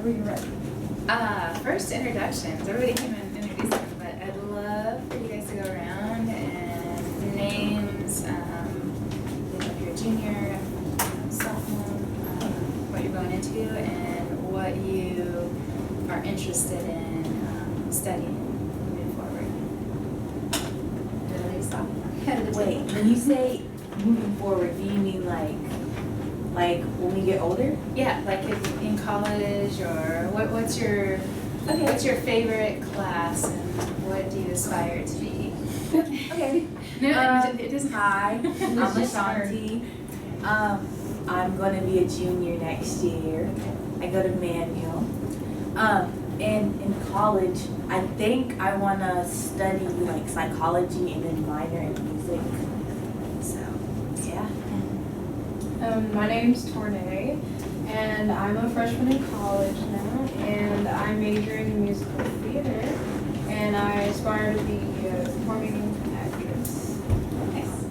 whenever you're ready. First introductions. Everybody came and introduced them, but I'd love for you guys to go around and names, if you're a junior, sophomore, what you're going into, and what you are interested in studying moving forward. Really sophomore. Wait, when you say moving forward, do you mean like when we get older? Yeah, like if in college, or what's your favorite class and what do you aspire to be? Okay. No, it doesn't. Hi, I'm Ashanti. I'm going to be a junior next year. I go to Manual. And in college, I think I want to study like psychology and then minor in music. So, yeah. My name's Tornay, and I'm a freshman in college now, and I'm majoring in musical theater, and I aspire to be a performing actress. Nice.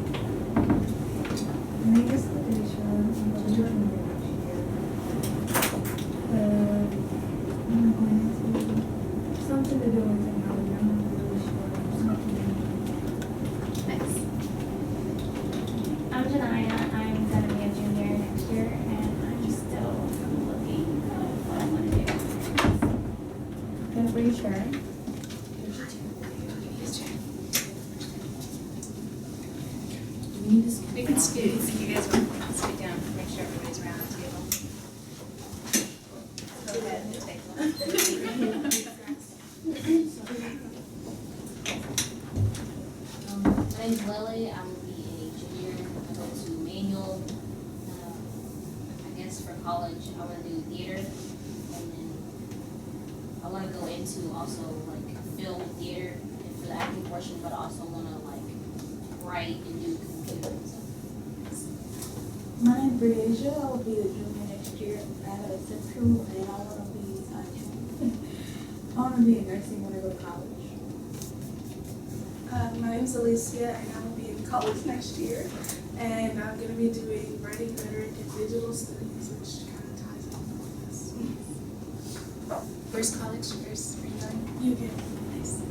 My name is Alicia. I'm going next year. I'm going into something to do with technology. I'm not really sure. Nice. I'm Janaya. I'm going to be a junior next year, and I'm still looking at what I want to do. And for you, Sharon. We can scoot. You guys will scoot down. Make sure everybody's around the table. Go ahead and take one. My name's Lily. I'm going to be a junior. I go to Manual. I guess for college, I want to do theater. And then I want to go into also like film theater and for the acting portion, but I also want to like write and do computer and stuff. My name's Briasia. I will be a junior next year at a SIP school, and I want to be in nursing when I go to college. My name's Alicia, and I will be in college next year, and I'm going to be doing writing, rhetoric, and digital studies, which kind of ties in with this. Where's college? Where's where you going? You can. Nice.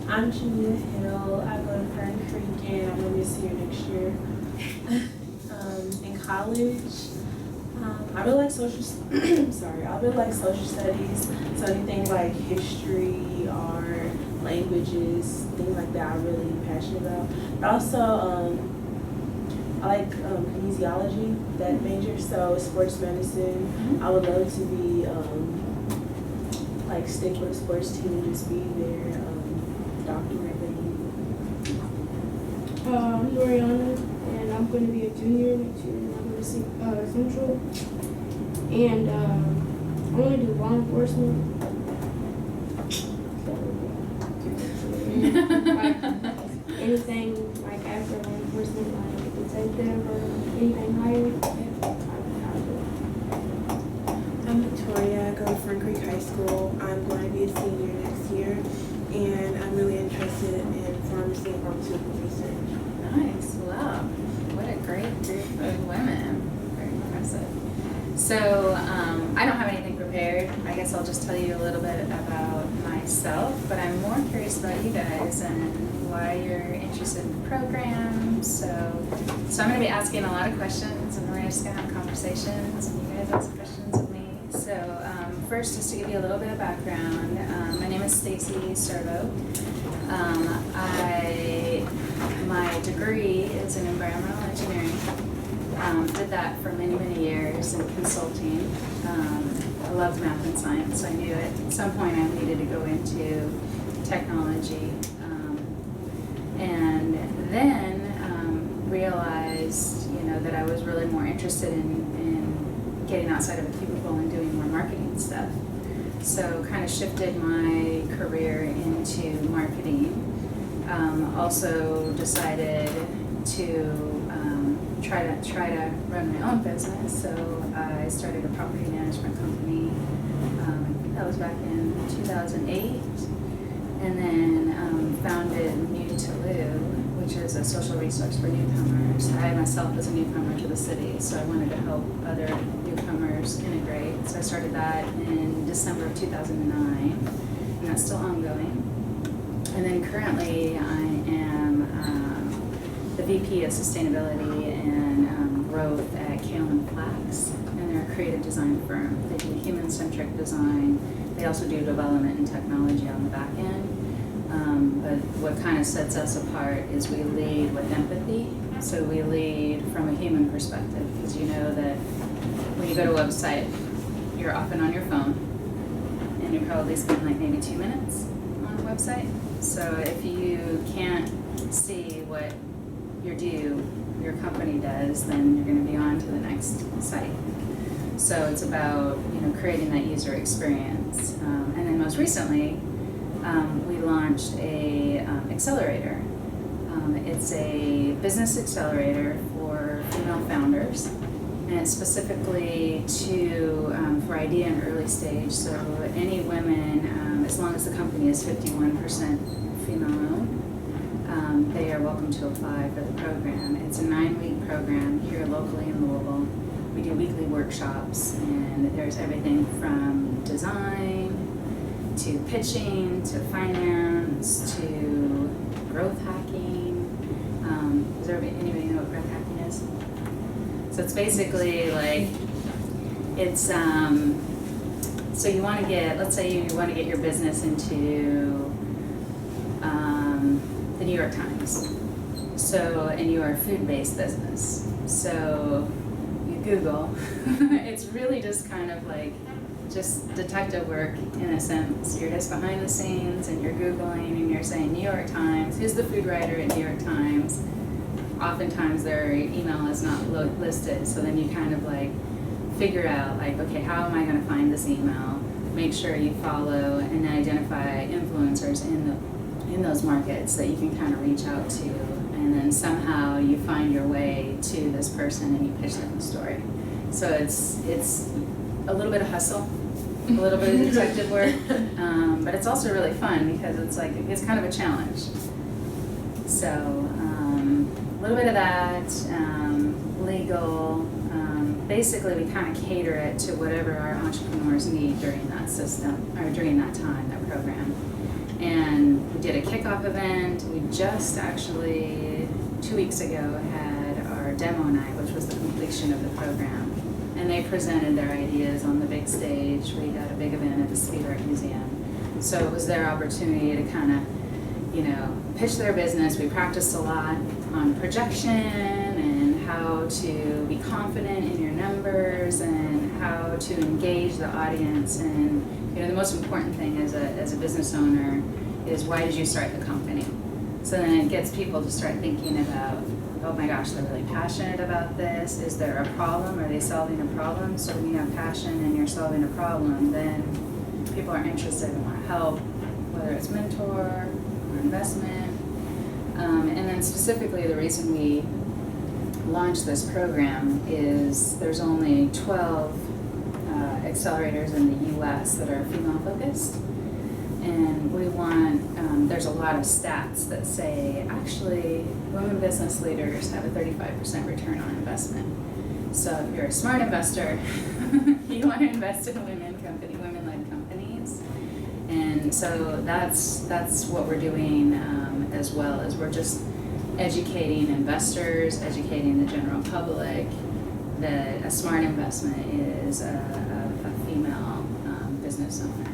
I'm Julia Hill. I go to Fern Creek, and I'm going to be a senior next year. In college, I really like social. Sorry, I really like social studies. So anything like history or languages, things like that, I'm really passionate about. But also, I like kinesiology, that major. So sports medicine. I would love to be like stick with a sports team and just be their doctor whenever they need. I'm Doriana, and I'm going to be a junior next year, and I'm going to see Central. And I want to do law enforcement. So, like, anything like after law enforcement, like detective or anything higher, I'll do it. I'm Victoria. I go to Fern Creek High School. I'm going to be a senior next year, and I'm really interested in pharmacy and pharmaceutical research. Nice. Wow. What a great group of women. Very impressive. So I don't have anything prepared. I guess I'll just tell you a little bit about myself, but I'm more curious about you guys and why you're interested in the program. So I'm going to be asking a lot of questions, and we're just going to have conversations, and you guys ask questions of me. So first, just to give you a little bit of background, my name is Stacy Servo. My degree is in environmental engineering. Did that for many, many years in consulting. I loved math and science, so I knew at some point I needed to go into technology. And then realized, that I was really more interested in getting outside of a cubicle and doing more marketing stuff. So kind of shifted my career into marketing. Also decided to try to run my own business. So I started a property management company. That was back in 2008, and then founded New Toulouse, which is a social resource for newcomers. I myself was a newcomer to the city, so I wanted to help other newcomers entrepreneurs integrate. So I started that in December of 2009, and that's still ongoing. And then currently I am the VP of Sustainability and Growth at Kale & Flax, and they're a creative design firm. They do human-centric design. They also do development and technology on the back end. But what kind of sets us apart is we lead with empathy. So we lead from a human perspective, because you know that when you go to a website, you're often on your phone, and you probably spend like maybe 2 minutes on a website. So if you can't see what your company does, then you're going to be on to the next site. So it's about creating that user experience. And then most recently, we launched a accelerator. It's a business accelerator for female founders, and it's specifically for idea and early stage. So any women, as long as the company is 51% female-owned, they are welcome to apply for the program. It's a 9-week program here locally in Louisville. We do weekly workshops, and there's everything from design to pitching to finance to growth hacking. Does anybody know what growth hacking is? So it's basically like, it's so you want to get, let's say you want to get your business into the New York Times. So, and you are a food-based business. So you Google. It's really just kind of like just detective work in a sense. You're just behind the scenes and you're Googling and you're saying New York Times, who's the food writer at New York Times? Oftentimes their email is not listed, so then you kind of like figure out like, okay, how am I going to find this email? Make sure you follow and identify influencers in those markets that you can kind of reach out to, and then somehow you find your way to this person and you pitch them the story. So it's a little bit of hustle, a little bit of detective work, but it's also really fun because it's kind of a challenge. So a little bit of that, legal. Basically, we kind of cater it to whatever our entrepreneurs need during that system or during that time, that program. And we did a kickoff event. We just actually 2 weeks ago had our demo night, which was the completion of the program. And they presented their ideas on the big stage. We had a big event at the Speed Art Museum. So it was their opportunity to kind of, pitch their business. We practiced a lot on projection and how to be confident in your numbers and how to engage the audience. And the most important thing as a business owner is, why did you start the company? So then it gets people to start thinking about, oh my gosh, they're really passionate about this. Is there a problem? Are they solving a problem? So when you have passion and you're solving a problem, then people are interested and want to help, whether it's mentor or investment. And then specifically the reason we launched this program is there's only 12 accelerators in the U.S. that are female focused. And we want, there's a lot of stats that say, actually, women business leaders have a 35% return on investment. So if you're a smart investor, you want to invest in women-led companies. And so that's what we're doing as well, as we're just educating investors, educating the general public that a smart investment is a female business owner.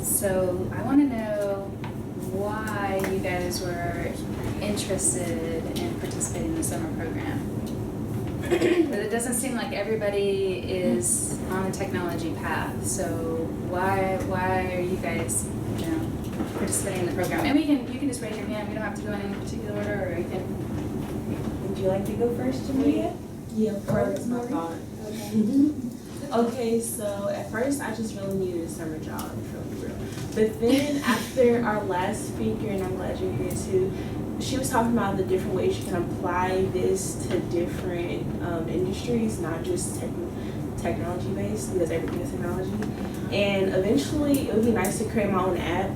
So I want to know why you guys were interested in participating in the summer program. But it doesn't seem like everybody is on the technology path. So why are you guys participating in the program? And you can just raise your hand. We don't have to go in any particular order, or you can. Would you like to go first, Jamia? Yeah, That's my thought. Okay. Okay, so at first I just really needed a summer job, for real. But then after our last speaker, and I'm glad you're here too, she was talking about the different ways you can apply this to different industries, not just technology based, because everything is technology. And eventually it would be nice to create my own app,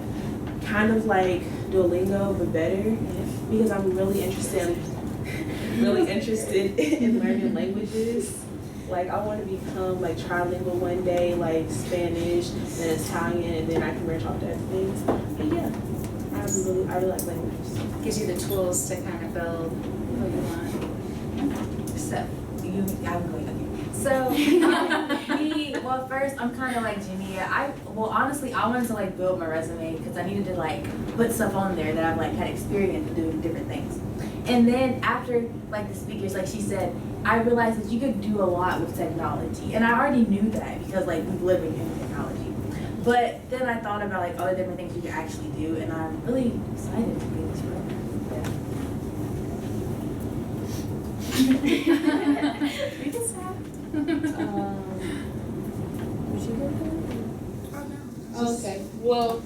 kind of like Duolingo, but better, because I'm really interested in learning languages. Like I want to become like trilingual one day, like Spanish and Italian, and then I can branch off to other things. But yeah, I really like languages. Gives you the tools to kind of build who you want. So, I'm going, okay. So, well, first, I'm kind of like Jania. Honestly, I wanted to like build my resume because I needed to like put stuff on there that I've like had experience in doing different things. And then after like the speakers, like she said, I realized that you could do a lot with technology. And I already knew that because like we live in technology. But then I thought about like other different things you could actually do, and I'm really excited to be in this program. We just have. Would you go there? Okay, well,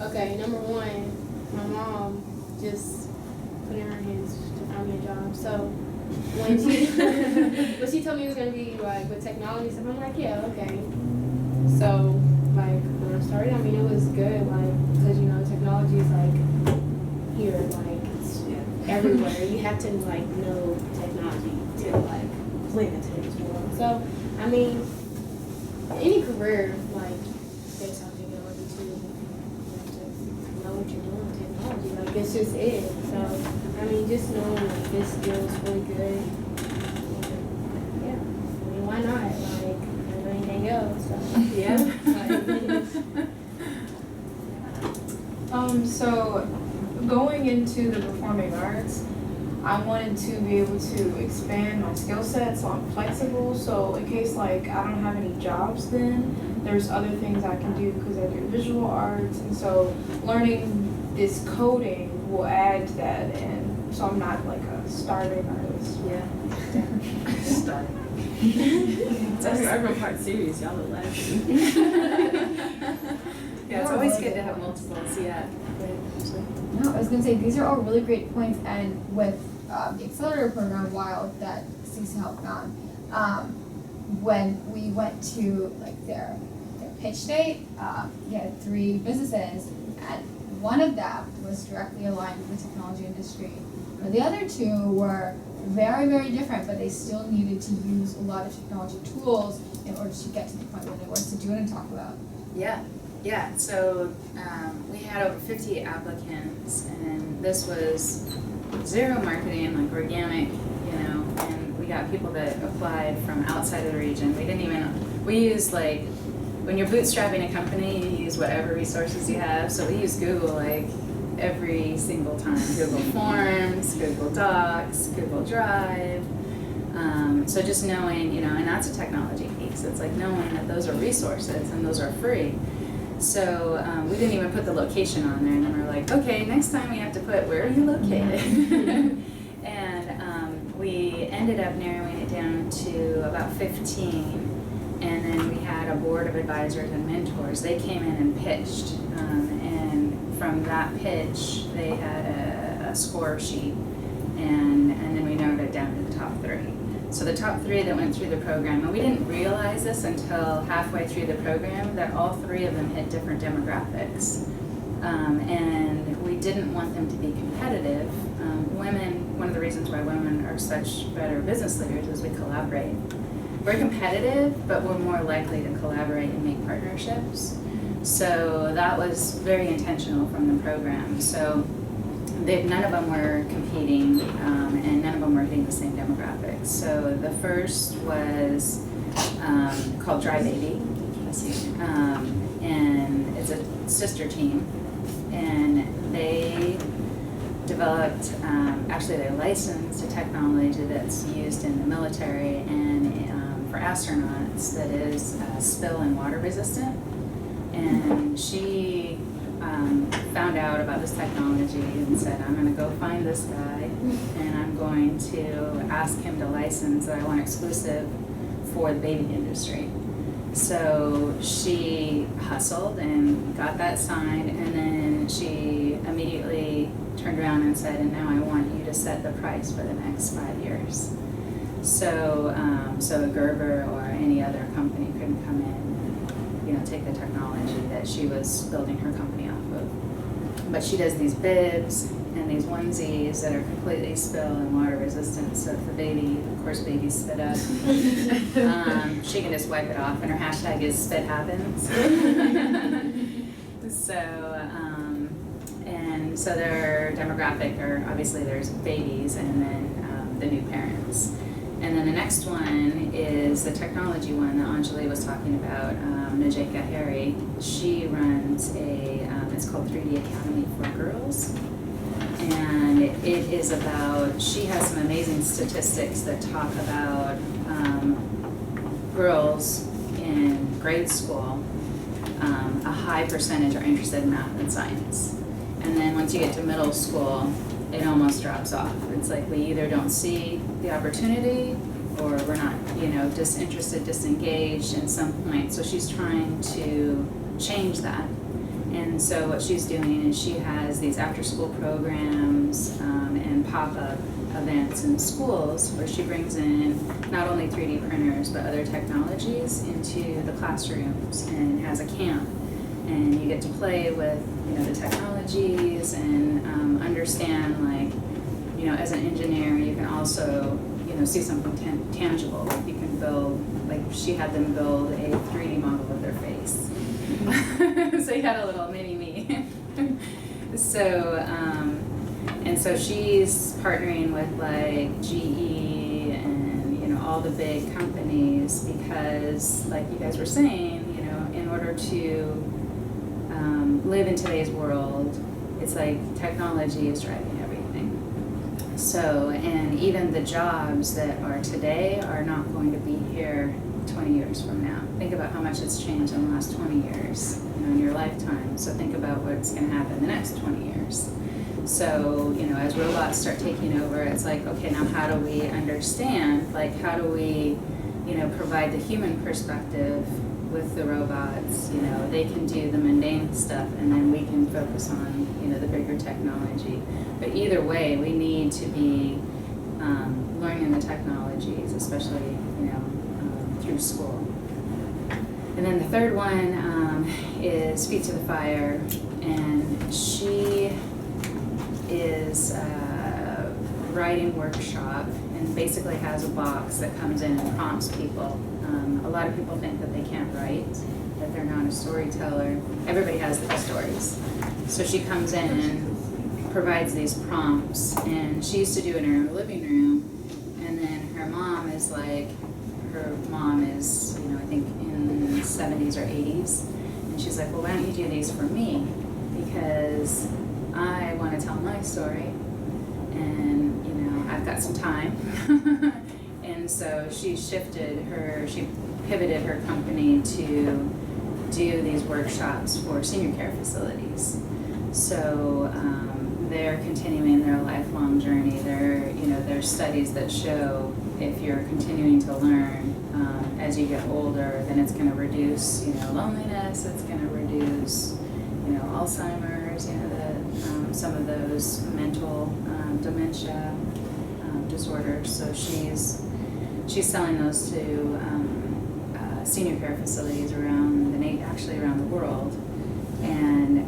okay, number one, my mom just put in her hands to find me a job. So when she told me it was gonna be like with technology stuff, I'm like, yeah, okay. So like when I started, I mean, it was good, like, because you know technology is like here, like it's everywhere. You have to like know technology to like play in today's world. So I mean, any career, like, there's something in order to, you have to know what you're doing with technology. Like, it's just it. So, I mean, just knowing, like, this skill is really good. And, yeah. I mean, why not? Like, never anything else. So, Yeah. So going into the performing arts, I wanted to be able to expand my skill set so I'm flexible. So in case like I don't have any jobs then, there's other things I can do because I do visual arts. And so learning this coding will add to that. And so I'm not like a starving artist. Yeah. Starting. That's every part serious. Y'all are laughing. Yeah, it's always good to have multiples, yeah. No, I was gonna say, these are all really great points, and with the accelerator program, while that Stacy helped on, when we went to like their pitch date, we had 3 businesses, and one of them was directly aligned with the technology industry. But the other 2 were very, very different, but they still needed to use a lot of technology tools in order to get to the point where they wanted to do it and talk about. Yeah, so we had over 50 applicants, and this was zero marketing, like organic, you know, and we got people that applied from outside of the region. We used like, when you're bootstrapping a company, you use whatever resources you have, so we use Google like every single time. Google Forms, Google Docs, Google Drive. So just knowing, you know, and that's a technology piece. It's like knowing that those are resources and those are free. So we didn't even put the location on there, and then we're like, okay, next time we have to put, where are you located? And we ended up narrowing it down to about 15, and then we had a board of advisors and mentors. They came in and pitched, and from that pitch, they had a score sheet, and then we narrowed it down to the top 3. So the top 3 that went through the program, and we didn't realize this until halfway through the program, that all 3 of them hit different demographics. And we didn't want them to be competitive. Women, one of the reasons why women are such better business leaders is we collaborate. We're competitive, but we're more likely to collaborate and make partnerships. So that was very intentional from the program. So none of them were competing, and none of them were hitting the same demographics. So the first was called Dry Baby, and it's a sister team, and they developed, actually they licensed a technology that's used in the military and for astronauts that is spill and water resistant. And she found out about this technology and said, I'm going to go find this guy and I'm going to ask him to license that I want exclusive for the baby industry. So she hustled and got that signed, and then she immediately turned around and said, and now I want you to set the price for the next 5 years. So, so a Gerber or any other company couldn't come in and take the technology that she was building her company off of. But she does these bibs and these onesies that are completely spill and water resistant. So if the baby, of course babies spit up, she can just wipe it off, and her hashtag is spit happens. And so their demographic are, obviously there's babies and then the new parents. And then the next one is the technology one that Anjali was talking about, Najeka Harry. She runs it's called 3D Academy for Girls. And it is about, she has some amazing statistics that talk about girls in grade school, a high percentage are interested in math and science. And then once you get to middle school, it almost drops off. It's like we either don't see the opportunity or we're not, disinterested, disengaged in some point. So she's trying to change that. And so what she's doing is she has these after-school programs and pop-up events in schools where she brings in not only 3D printers but other technologies into the classrooms and has a camp. And you get to play with the technologies and understand, as an engineer, you can also see something tangible. Like you can build, like she had them build a 3D model of their face. So you had a little mini me. So she's partnering with like GE and all the big companies because, like you guys were saying, in order to live in today's world, it's like technology is driving everything. So, and even the jobs that are today are not going to be here 20 years from now. Think about how much it's changed in the last 20 years, in your lifetime. So think about what's going to happen in the next 20 years. So, as robots start taking over, it's like, okay, now how do we understand, how do we, provide the human perspective with the robots? They can do the mundane stuff and then we can focus on, the bigger technology. But either way, we need to be learning the technologies, especially, through school. And then the third one is Feet to the Fire, and she is a writing workshop and basically has a box that comes in and prompts people. A lot of people think that they can't write, that they're not a storyteller. Everybody has their stories. So she comes in and provides these prompts, and she used to do it in her living room, and then her mom is I think in the 70s or 80s, and she's like, well, why don't you do these for me? Because I want to tell my story, and I've got some time. And so she pivoted her company to do these workshops for senior care facilities. So they're continuing their lifelong journey. There's studies that show if you're continuing to learn as you get older, then it's going to reduce, loneliness. It's going to reduce, Alzheimer's, some of those mental dementia disorders. So she's selling those to senior care facilities around the world, and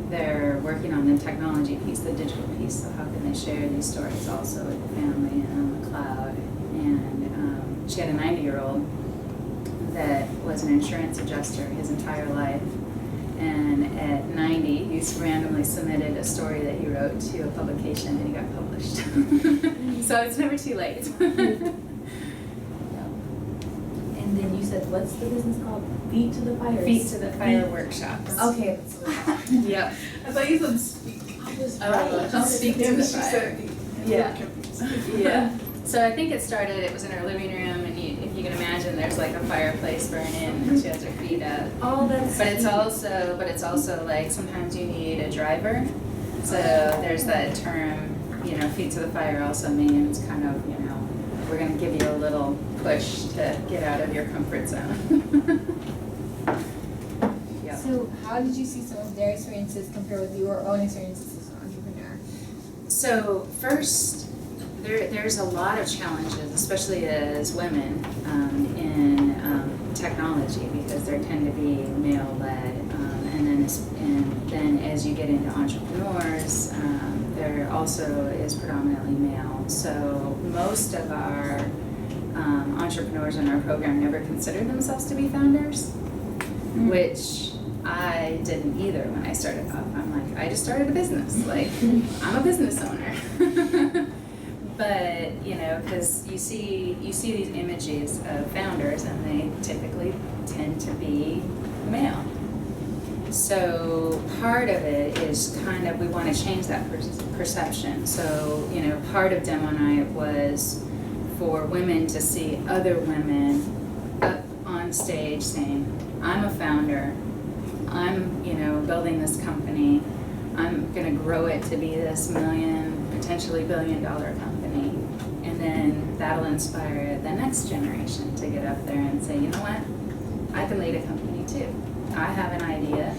they're working on the technology piece, the digital piece. So how can they share these stories also with the family and on the cloud? And she had a 90-year-old that was an insurance adjuster his entire life. And at 90, he randomly submitted a story that he wrote to a publication, and he got published. So it's never too late. And then you said, what's the business called? Feet to the Fire? Feet to the Fire workshops. Okay. Yep. I thought you said speak. Speak to the fire. Yeah. Yeah. So I think it was in her living room, and if you can imagine, there's like a fireplace burning, and she has her feet up. Oh, that's But it's also like sometimes you need a driver. So there's that term, feet to the fire also means kind of, we're going to give you a little push to get out of your comfort zone. Yep. So how did you see some of their experiences compare with your own experiences as an entrepreneur? So first, there's a lot of challenges, especially as women, in technology because they tend to be male-led, and then as you get into entrepreneurs, there also is predominantly male. So most of our entrepreneurs in our program never consider themselves to be founders, which I didn't either when I started off. I'm like, I just started a business. Like, I'm a business owner. But, you know, because you see these images of founders and they typically tend to be male. So part of it is kind of, we want to change that perception. So, you know, part of Demo Night was for women to see other women up on stage saying, I'm a founder, I'm, you know, building this company, I'm gonna grow it to be this potentially billion-dollar company. And then that'll inspire the next generation to get up there and say, you know what, I can lead a company too. I have an idea,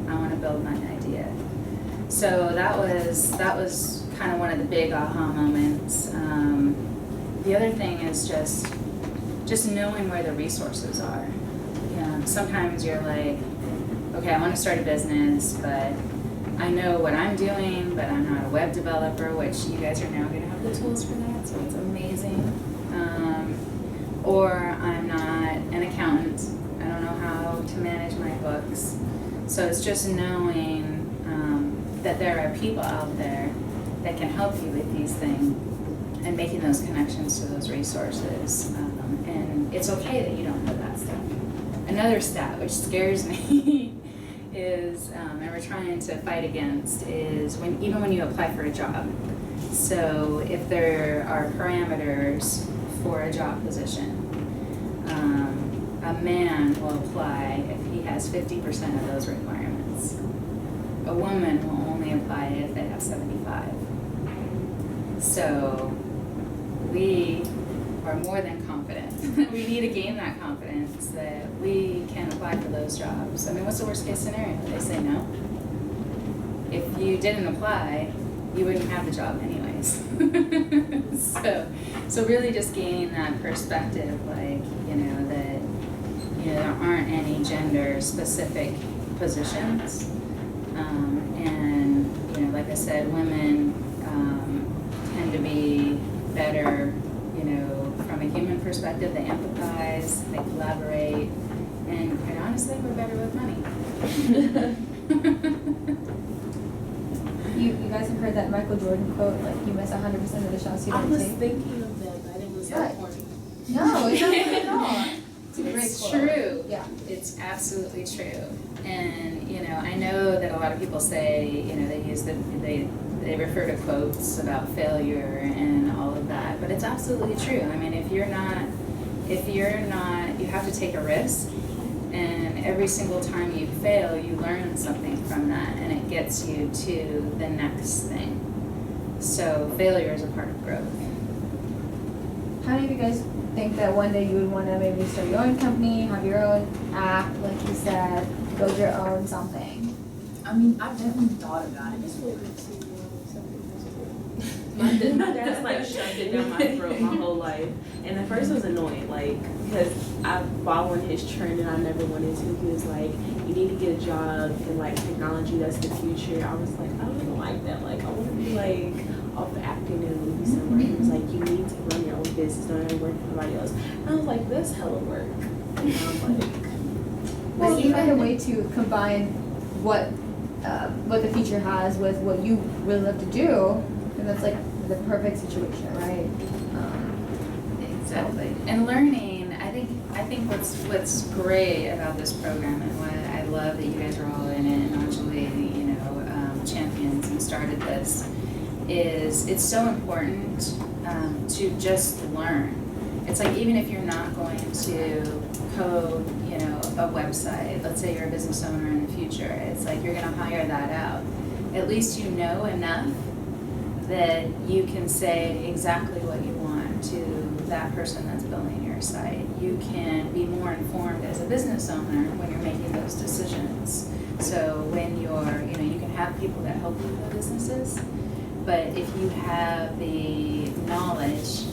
I wanna build my idea. So that was kind of one of the big aha moments. The other thing is just knowing where the resources are. You know, sometimes you're like, okay, I want to start a business, but I know what I'm doing, but I'm not a web developer, which you guys are now going to have the tools for that, so it's amazing. Or I'm not an accountant. I don't know how to manage my books. So it's just knowing that there are people out there that can help you with these things and making those connections to those resources. And it's okay that you don't know that stuff. Another stat which scares me is, and we're trying to fight against, is even when you apply for a job. So if there are parameters for a job position, a man will apply if he has 50% of those requirements. A woman will only apply if they have 75. So we are more than confident. We need to gain that confidence that we can apply for those jobs. I mean, what's the worst case scenario? They say no. If you didn't apply, you wouldn't have the job anyways. So really just gaining that perspective, like, you know, that, you know, there aren't any gender specific positions. And, you know, like I said, women tend to be better, you know, from a human perspective. They empathize, they collaborate, and quite honestly, we're better with money. You guys have heard that Michael Jordan quote, like, you miss 100% of the shots you I don't was take? thinking of that, but it was so Right. corny. No, it's not at all. It's a great It's quote. true. Yeah. It's absolutely true. And, you know, I know that a lot of people say, you know, they refer to quotes about failure and all of that, but it's absolutely true. I mean, if you're not, you have to take a risk, and every single time you fail, you learn something from that, and it gets you to the next thing. So failure is a part of growth. How do you guys think that one day you would want to maybe start your own company, have your own app, like you said, build your own something? I mean, I've definitely thought about it. It's really good to see something My dad's like shoved it down my throat my whole life. And at first it was annoying, like, because I followed his trend and I never wanted to. He was like, you need to get a job in like technology, that's the future. I was like, I don't like that. Like, I want to be like off acting in a movie somewhere. He was like, you need to run your own business, don't ever work for somebody else. And I was like, that's hella work. And I'm like, Well, you find a way to combine what the future has with what you really love to do, and that's like the perfect situation, right? Exactly. And learning, I think what's great about this program and what I love that you guys are all in it, and Anjali, you know, champions and started this, is it's so important to just learn. It's like, even if you're not going to code, you know, a website, let's say you're a business owner in the future, it's like you're gonna hire that out. At least you know enough that you can say exactly what you want to that person that's building your site. You can be more informed as a business owner when you're making those decisions. So when you're, you know, you can have people that help you with businesses, but if you have the knowledge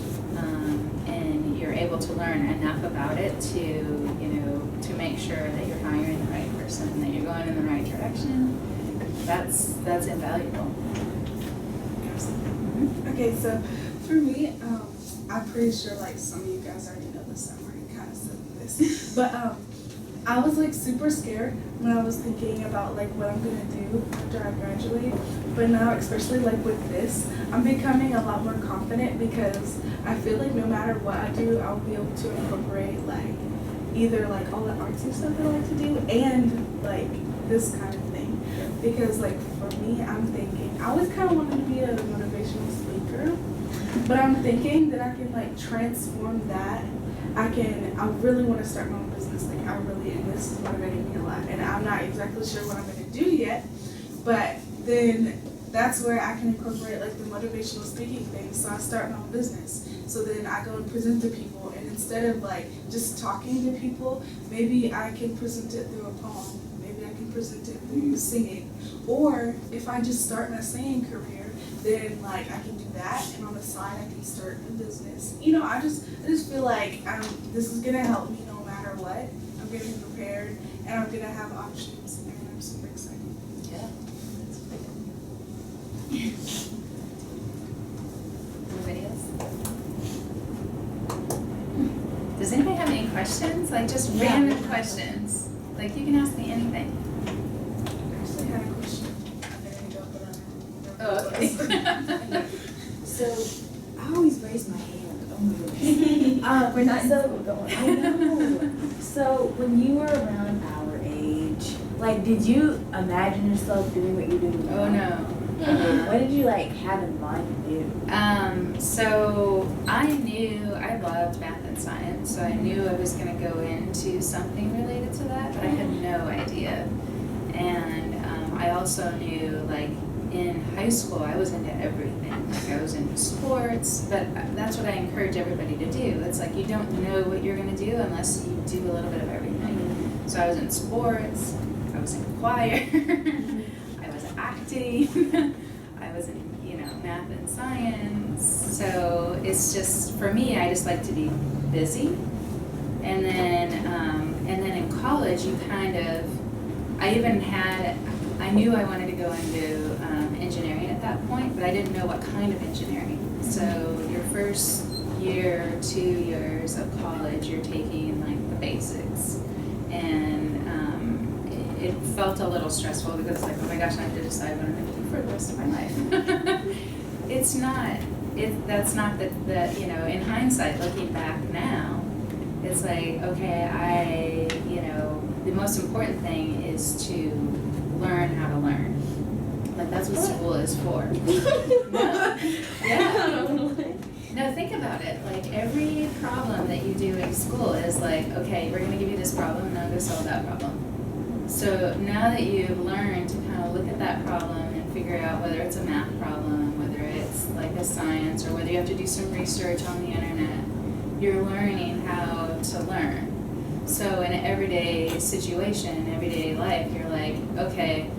and you're able to learn enough about it to, you know, to make sure that you're hiring the right person, that you're going in the right direction, that's invaluable. Okay, so for me, I'm pretty sure like some of you guys already know this, I've already kind of said this, but I was like super scared when I was thinking about like what I'm gonna do after I graduate, but now especially like with this, I'm becoming a lot more confident because I feel like no matter what I do, I'll be able to incorporate like either like all the artsy stuff that I like to do and like this kind of thing. Because like for me, I'm thinking, I always kind of wanted to be a motivational speaker, but I'm thinking that I can like transform that. I really want to start my own business, like I really, and this is motivating me a lot. And I'm not exactly sure what I'm going to do yet, but then that's where I can incorporate like the motivational speaking thing. So I start my own business. So then I go and present to people, and instead of like just talking to people, maybe I can present it through a poem. Maybe I can present it through singing. Or if I just start my singing career, then like I can do that, and on the side I can start a business. You know, I just feel like this is gonna help me no matter what. I'm getting prepared, and I'm gonna have options, and I'm super excited. Yeah. Anybody else? Does anybody have any questions? Like just random questions? Like you can ask me anything. I actually had a question. Oh, okay. So, I always raise my hand. Oh my goodness. We're not so, going. I know. So, when you were around our age, like, did you imagine yourself doing what you're doing now? Oh no. What did you like have in mind to do? So I knew I loved math and science, so I knew I was going to go into something related to that, but I had no idea. And I also knew, like, in high school, I was into everything. Like, I was into sports, but that's what I encourage everybody to do. It's like you don't know what you're going to do unless you do a little bit of everything. So I was in sports, I was in choir, I was acting, I was in, math and science. So it's just, for me, I just like to be busy. And then in college, I knew I wanted to go into engineering at that point, but I didn't know what kind of engineering. So your first year, 2 years of college, you're taking like the basics. And it felt a little stressful because it's like, oh my gosh, I have to decide what I'm going to do for the rest of my life. That's not that, in hindsight, looking back now, it's like, okay, the most important thing is to learn how to learn. Like, that's what school is for. No. Yeah. No, think about it. Like, every problem that you do in school is like, okay, we're going to give you this problem, and now go solve that problem. So now that you've learned to kind of look at that problem and figure out whether it's a math problem, whether it's like a science, or whether you have to do some research on the internet, you're learning how to learn. So in an everyday situation, everyday life, you're like, okay,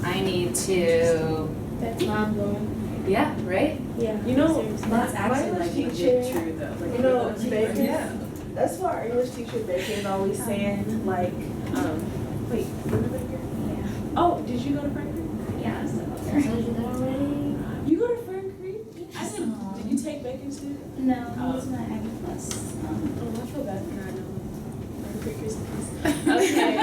I need to. That's mind-blowing. Yeah, right? Yeah. That's actually like legit true though. Like, Baker, yeah. that's why our English teacher Baker is always saying like, wait, you go to Baker? Yeah. Oh, did you go to Frank Creek? Yeah, I was still I there. told you that already. You go to Frank Creek? I didn't. Did you take Baker's too? No, he was my Aggie Plus. Oh, I feel bad for her. I know. Frank Creek is okay.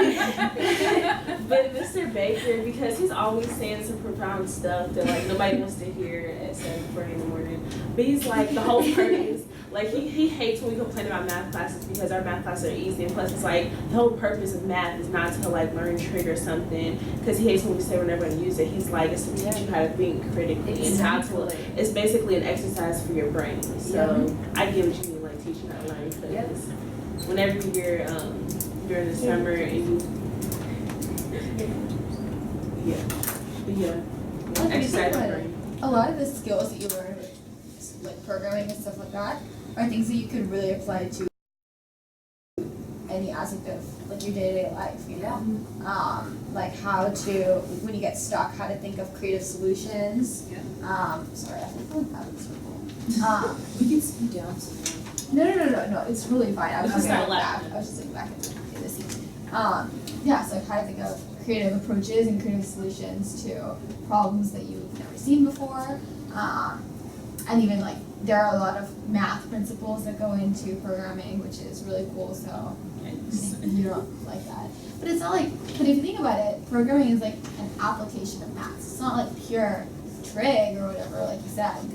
But Mr. Baker, because he's always saying some profound stuff that like nobody wants to hear at 7:40 in the morning. But he's like the whole purpose. Like he hates when we complain about math classes because our math classes are easy, and plus it's like the whole purpose of math is not to like learn trig or something. Because he hates when we say we're never going to use it. He's like, it's to teach you how to think critically and how to. It's basically an exercise for your brain. So I get what you mean, like teaching how to learn. Because whenever you're during the summer and you. Exercise your brain. A lot of the skills that you learn, like programming and stuff like that, are things that you could really apply to any aspect of like your day-to-day life, you know? Like how to, when you get stuck, how to think of creative solutions. Sorry, I think I'm having trouble. We can speed down some. No, it's really fine. I was just Okay. going back. I was just looking back into the scene. Yeah, so how to think of creative approaches and creative solutions to problems that you've never seen before. And even like there are a lot of math principles that go into programming, which is really cool. So you don't like that, but it's not like. But if you think about it, programming is like an application of math. It's not like pure trig or whatever, like you said.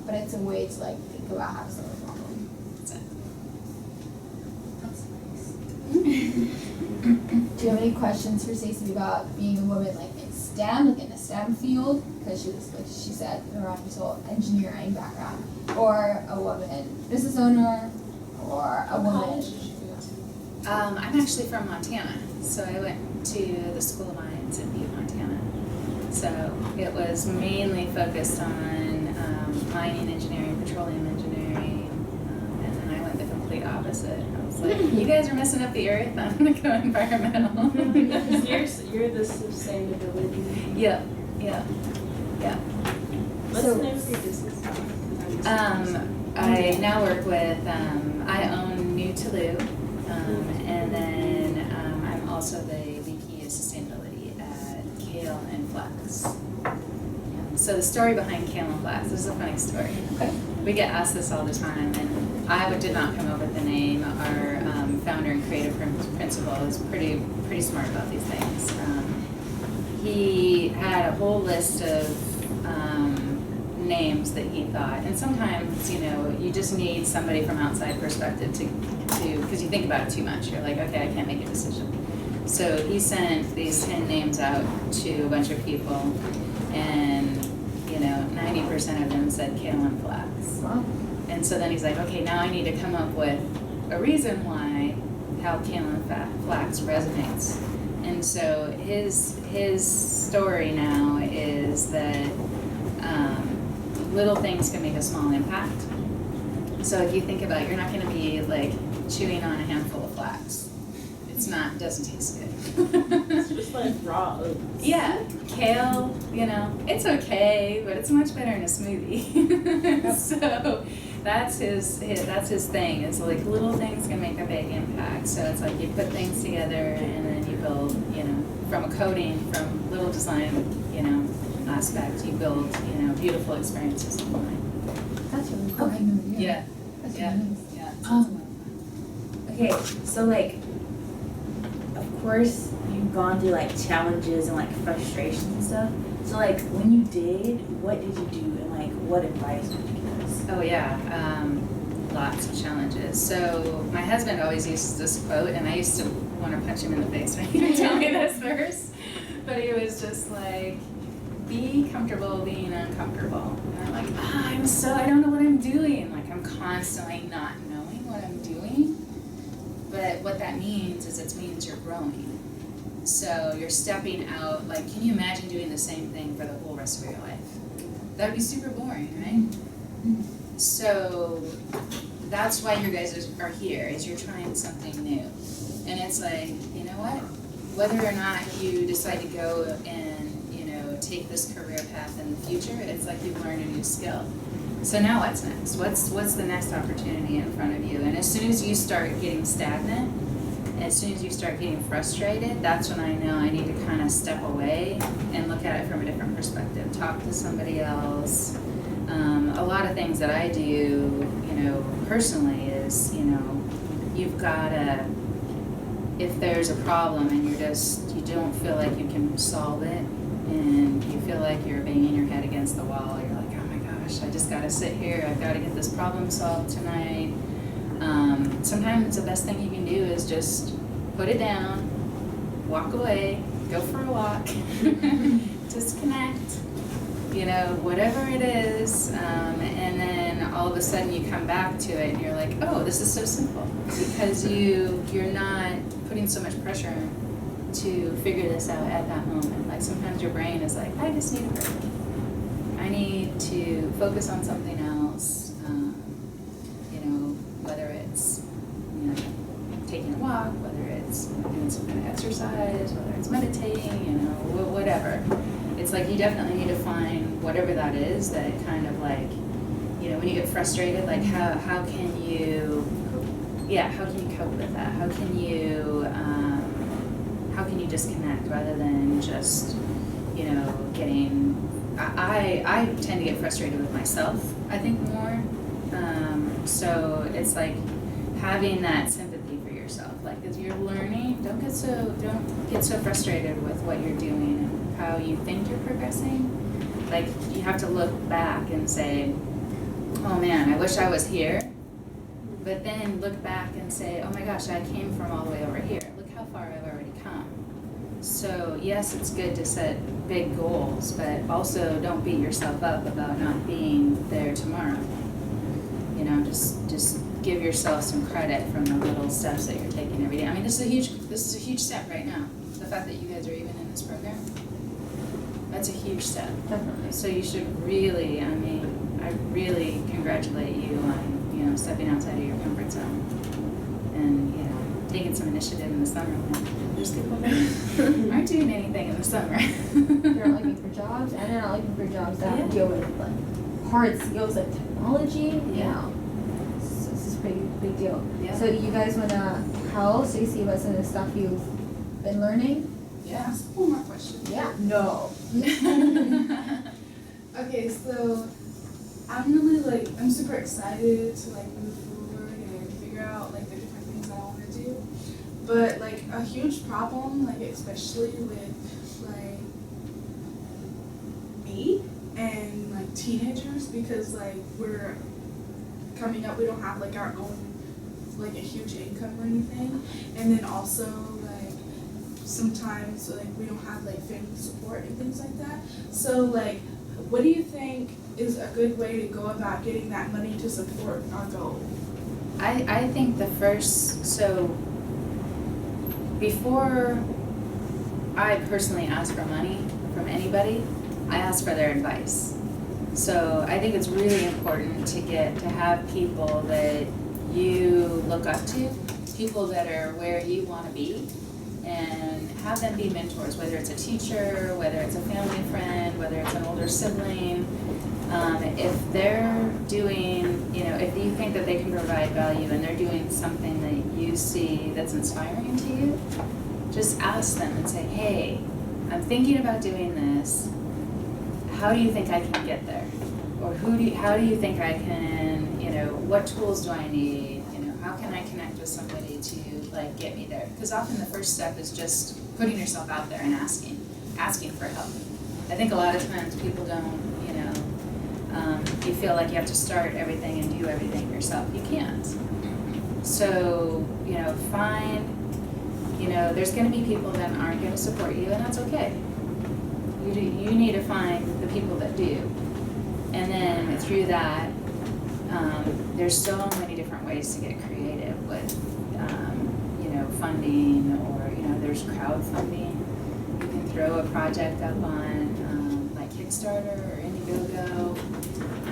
But it's a way to like think about how to solve a problem. Do you have any questions for Stacy about being a woman like in STEM, like in the STEM field? Because she was, like she said, around this whole engineering background, or a woman business owner, or a woman. I'm actually from Montana, so I went to the School of Mines in Butte, Montana. So it was mainly focused on mining engineering, petroleum engineering, and then I went the complete opposite. I was like, you guys are messing up the earth, I'm gonna go environmental. You're the sustainability. Yeah. What's So- the name of your business? I now work with, I own New Toulouse, and then I'm also the VP of Sustainability at Kale and Flex. So the story behind Kale and Flex, this is a funny story. Okay. We get asked this all the time, and I did not come up with the name. Our founder and creative principal is pretty smart about these things. He had a whole list of names that he thought, and sometimes, you know, you just need somebody from outside perspective to because you think about it too much. You're like, okay, I can't make a decision. So he sent these 10 names out to a bunch of people, and, you know, 90% of them said Kale and Flex. Wow. And so then he's like, okay, now I need to come up with a reason why how Kale and Flex resonates. And so his story now is that little things can make a small impact. So if you think about it, you're not going to be like chewing on a handful of flax. It's not, doesn't taste good. It's just like raw oats. Yeah, kale, you know, it's okay, but it's much better in a smoothie. So that's his thing. It's like little things can make a big impact. So it's like you put things together and then you build, you know, from a coding, from little design, you know, aspect, you build, you know, beautiful experiences online. That's really cool. I had no idea. Yeah, That's yeah, really nice. yeah. Okay, so like, of course, you've gone through like challenges and like frustrations and stuff. So like, when you did, what did you do, and like, what advice would you give us? Oh yeah, lots of challenges. So my husband always uses this quote, and I used to want to punch him in the face when he would tell me this first. But he was just like, be comfortable being uncomfortable. And I'm like, I don't know what I'm doing. Like I'm constantly not knowing what I'm doing. But what that means is it means you're growing. So you're stepping out, like can you imagine doing the same thing for the whole rest of your life? That would be super boring, right? So that's why you guys are here, is you're trying something new. And it's like, you know what? Whether or not you decide to go and, you know, take this career path in the future, it's like you've learned a new skill. So now what's next? What's the next opportunity in front of you? And as soon as you start getting stagnant, as soon as you start getting frustrated, that's when I know I need to kind of step away and look at it from a different perspective. Talk to somebody else. A lot of things that I do, you know, personally is, you know, you've got to, if there's a problem and you don't feel like you can solve it, and you feel like you're banging your head against the wall, you're like, oh my gosh, I just got to sit here, I've got to get this problem solved tonight. Sometimes the best thing you can do is just put it down, walk away, go for a walk, disconnect, you know, whatever it is, and then all of a sudden you come back to it and you're like, oh, this is so simple, because you're not putting so much pressure to figure this out at that moment. Like sometimes your brain is like, I just need a break. I need to focus on something else, you know, whether it's, you know, taking a walk, whether it's it's doing some kind of exercise, whether it's meditating, you know, whatever. It's like you definitely need to find whatever that is that kind of like, you know, when you get frustrated, like how can you, how can you cope with that? How can you disconnect rather than just, you know, getting, I tend to get frustrated with myself, I think, more. So it's like having that sympathy for yourself. Like as you're learning, don't get so frustrated with what you're doing and how you think you're progressing. Like you have to look back and say, oh man, I wish I was here. But then look back and say, oh my gosh, I came from all the way over here. Look how far I've already come. So yes, it's good to set big goals, but also don't beat yourself up about not being there tomorrow. You know, just give yourself some credit from the little steps that you're taking every day. I mean, this is a huge step right now. The fact that you guys are even in this program, that's a huge step. Definitely. So you should really, I mean, I really congratulate you on, you know, stepping outside of your comfort zone and, you know, taking some initiative in the summer when there's people that aren't doing anything in the summer. They're not looking for jobs, and they're not looking for jobs that deal with like hard skills like technology. Yeah. So this is a pretty big deal. Yeah. So you guys wanna tell Stacy about some of the stuff you've been learning? Yeah. Ask one more question. Yeah. No. Okay, so I'm super excited to like move forward and figure out like the different things I want to do. But like a huge problem, like especially with like me and like teenagers, because like we're coming up, we don't have like our own like a huge income or anything, and then also like sometimes like we don't have like family support and things like that. So like, what do you think is a good way to go about getting that money to support our goal? I think so before I personally ask for money from anybody, I ask for their advice. So I think it's really important to have people that you look up to, people that are where you want to be, and have them be mentors, whether it's a teacher, whether it's a family friend, whether it's an older sibling. If they're doing, you know, if you think that they can provide value and they're doing something that you see that's inspiring to you, just ask them and say, hey, I'm thinking about doing this. How do you think I can get there? Or how do you think I can, you know, what tools do I need? You know, how can I connect with somebody to like get me there? Because often the first step is just putting yourself out there and asking for help. I think a lot of times people don't, you know, you feel like you have to start everything and do everything yourself. You can't. So, you know, there's going to be people that aren't going to support you, and that's okay. You need to find the people that do. And then through that, there's so many different ways to get creative with, you know, funding, or, you know, there's crowdfunding. You can throw a project up on like Kickstarter or Indiegogo.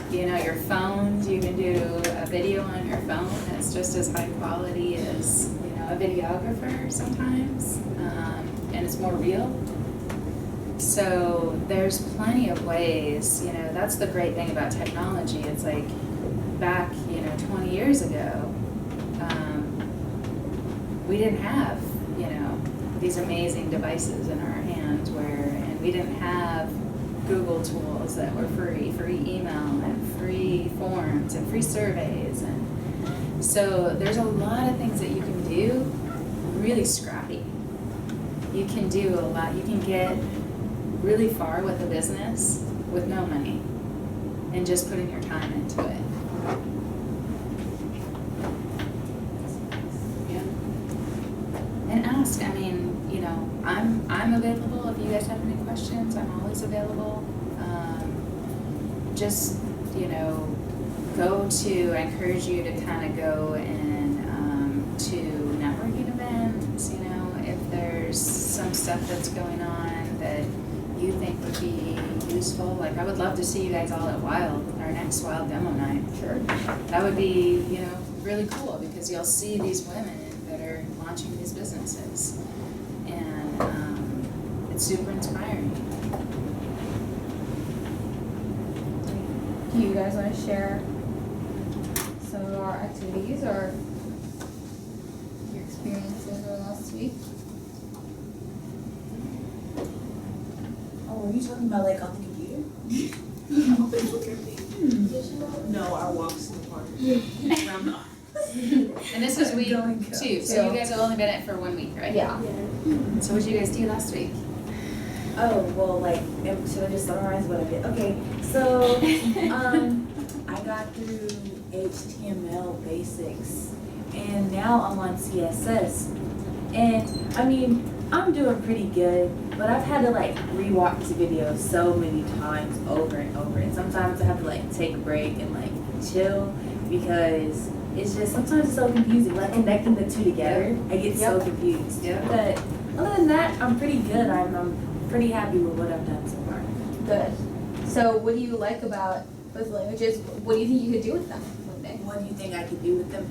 You know, your phones, you can do a video on your phone that's just as high quality as, you know, a videographer sometimes, and it's more real. So there's plenty of ways, you know, that's the great thing about technology. It's like back, you know, 20 years ago, we didn't have, you know, these amazing devices in our hands and we didn't have Google tools that were free email and free forms and free surveys. And so there's a lot of things that you can do really scrappy. You can do a lot. You can get really far with a business with no money and just putting your time into it. Yeah. And ask. I mean, you know, I'm available if you guys have any questions. I'm always available. Just, you know, I encourage you to kind of go and to networking events, you know, if there's some stuff that's going on that you think would be useful. Like, I would love to see you guys all at our next Wild demo night. Sure. That would be, you know, really cool, because you'll see these women that are launching launching these businesses. And it's super inspiring. Do you guys want to share some of our activities or your experiences over the last week? Oh, are you talking about like on the computer? No, our walks in the park. Around the And this was week Going 2, go. so you guys have only been in it for 1 week, right? Yeah. So what did you guys do last week? Oh, well, like, should I just summarize what I did? Okay, so, I got through HTML basics, and now I'm on CSS. And, I mean, I'm doing pretty good, but I've had to, like, rewatch the videos so many times over and over, and sometimes I have to, like, take a break and, like, chill, because it's just, sometimes it's so confusing, like, connecting the two together, I get so confused. Yeah. But, other than that, I'm pretty good. I'm pretty happy with what I've done so far. Good. So what do you like about both languages? What do you think you could do with them one day? What do you think I could do with them?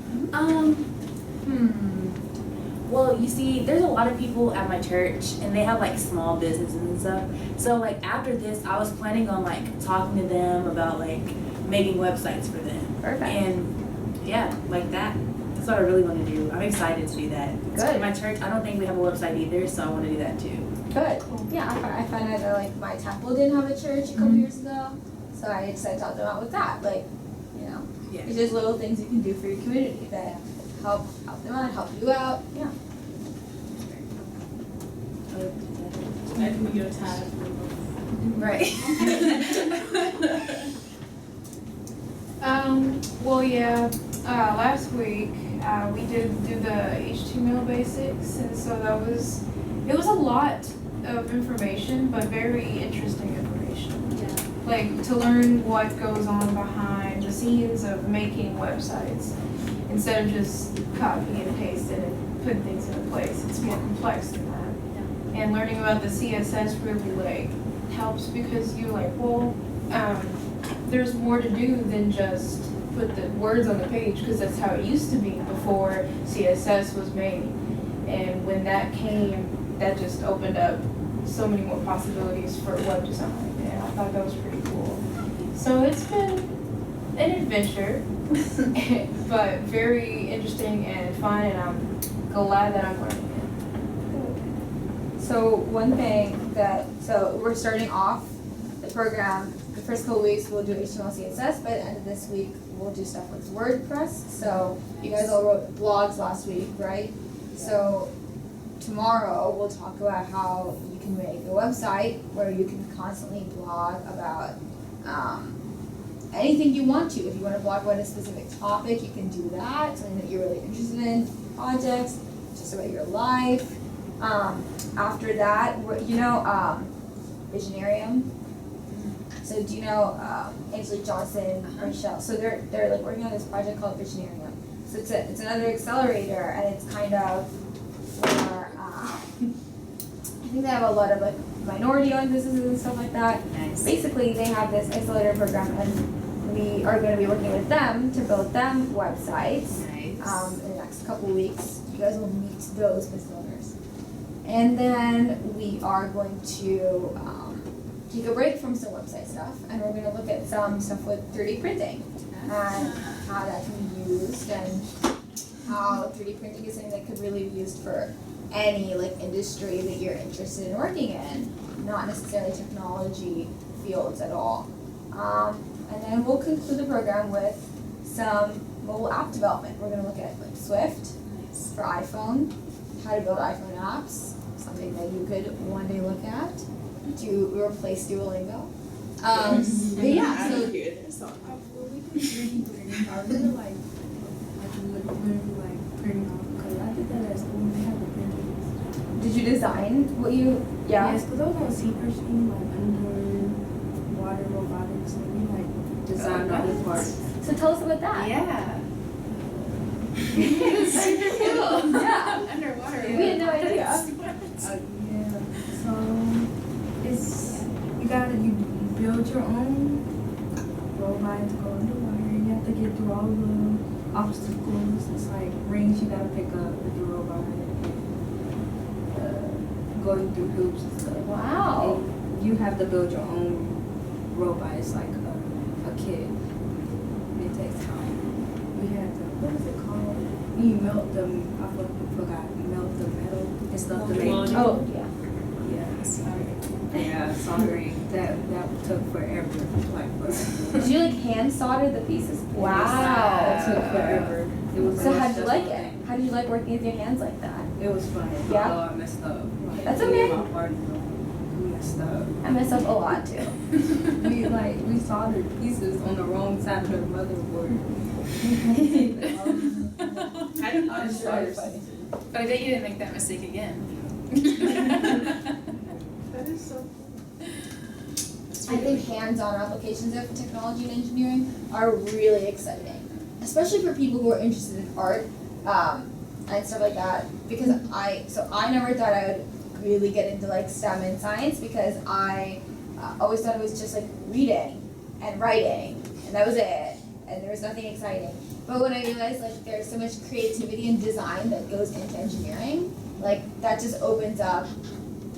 Well, you see, there's a lot of people at my church, and they have like small businesses and stuff. So like after this, I was planning on like talking to them about like making websites for them. Perfect. And yeah, like that. That's what I really want to do. I'm excited to do that. Good. My church, I don't think we have a website either, so I want to do that too. Good. Yeah, I found out that like my temple didn't have a church a couple years ago, so I decided to help them out with that. Like, you know, Yeah. it's just little things you can do for your community that help them out, help you out. Yeah. That can be your time. Right. Well, yeah, last week, we did do the HTML basics, and so it was a lot of information, but very interesting information. Yeah. Like, to learn what goes on behind the scenes of making websites, instead of just copy and paste it and putting things into place. It's more complex than that. And learning about the CSS really, like, helps because you're like, well, there's more to do than just put the words on the page, because that's how it used to be before CSS was made. And when that came, that just opened up so many more possibilities for web design, and I thought that was pretty cool. So it's been an adventure, but very interesting and fun, and I'm glad that I'm learning it. So one thing so we're starting off the program, the first couple weeks we'll do HTML, CSS, by the end of this week we'll do stuff with WordPress. So you guys all wrote blogs last week, right? So tomorrow we'll talk about how you can make a website where you can constantly blog about anything you want to. If you want to blog about a specific topic, you can do that, something that you're really interested in, projects, just about your life. After that, Visionarium. So do you know Angelique Johnson, Michelle? So they're like working on this project called Visionarium. So it's another accelerator, and it's kind of for I think they have a lot of like minority-owned businesses and stuff like that. Nice. Basically, they have this accelerator program, and we are going to be working with them to build them websites. Nice. In the next couple of weeks, you guys will meet those business owners. And then we are going to take a break from some website stuff, and we're going to look at some stuff with 3D printing and how that can be used, and how 3D printing is something that could really be used for any like industry that you're interested in working in, not necessarily technology fields at all. And then we'll conclude the program with some mobile app development. We're going to look at like Swift for iPhone, how to build iPhone apps, something that you could one day look at to replace Duolingo. But yeah, so Well, we did 3D printing. I really like printing off, because I did that at school and they had the printers. did you design what you, Yes, because I was on Seeker's team, like underwater robotics, and we like designed all the parts. So tell us about that. Yeah. It's super cool. Yeah. Underwater. We had no idea. Yeah, so it's, you build your own robot to go underwater, and you have to get through obstacles. It's like rings you gotta pick up with the robot. Going through hoops and stuff. Wow. And you have to build your own robot. It's like a kit. It takes time. We had to, what is it called? You melt them, I forgot, melt the metal and stuff to make. Oh, yeah. Yeah, soldering. That took forever. Like, Did you like hand solder the pieces? Wow. It took forever. It was So a how did you like stressful it? thing. How did you like working with your hands like that? It was fun. Yeah? Although I messed up. Like, That's me okay. and my partner, we messed up. I mess up a lot too. we soldered pieces on the wrong side of the motherboard. I didn't know It's so funny. But I bet you didn't make that mistake again. That is so I think hands-on applications of technology and engineering are really exciting, especially for people who are interested in art and stuff like that. Because I never thought I would really get into like STEM and science because I always thought it was just like reading and writing and that was it, and there was nothing exciting. But when I realized like there's so much creativity and design that goes into engineering, like that just opens up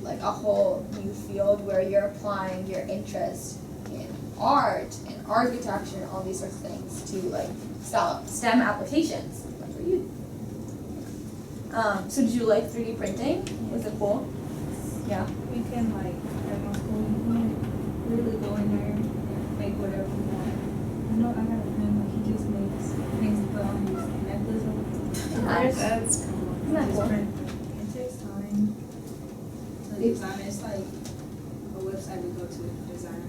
like a whole new field where you're applying your interest in art and architecture and all these sorts of things to like STEM applications. Good for you. So did you like 3D printing? Was it cool? Yeah. We can like at my school, we can really go in there and make whatever we want. I know I got a friend like he just makes things to put on his necklace or That's cool. Isn't that cool? It takes time to design. It's like a website we go to design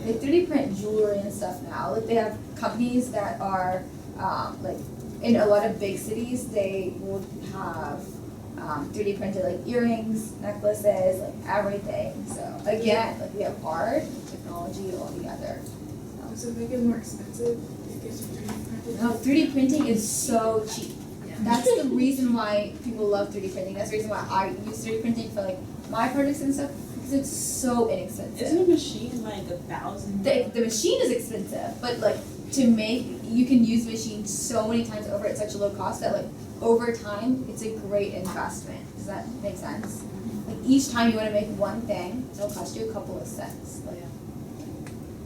They 3D print jewelry and stuff now. Like they have companies that are like in a lot of big cities. They will have 3D printed like earrings, necklaces, like everything. So again, like we have art, and technology all together. Does it make it more expensive? It gets 3D printed? No, 3D printing is so cheap. That's the reason why people love 3D printing. That's the reason why I use 3D printing for like my projects and stuff because it's so inexpensive. Isn't a machine like $1,000? The machine is expensive, but like to make, you can use the machine so many times over at such a low cost that like over time it's a great investment. Does that make sense? Like each time you want to make one thing, it'll cost you a couple of cents. Like,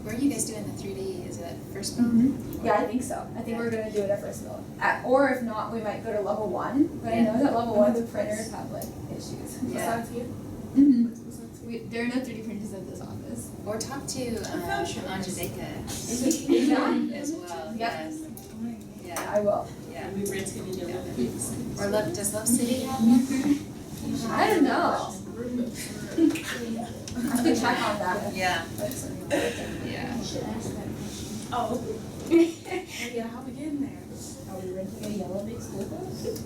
Where are you guys doing the 3D? Is it first build? yeah, I think so. I think we're gonna do it at first build. Or if not, we might go to level 1. But I know that level 1's printers have like issues. Yeah. Besides here? Mm-hmm. Besides here? There are no 3D printers at this office. Or talk to Anjadeka Yeah. as well. Yep. Yes. Yeah. I will. Yeah. We rented in your office. Or does Love City have one? I don't know. I have to check on that. Yeah. Yeah. You should ask that. Oh. Yeah, how we getting there? Are we renting a yellow big school bus?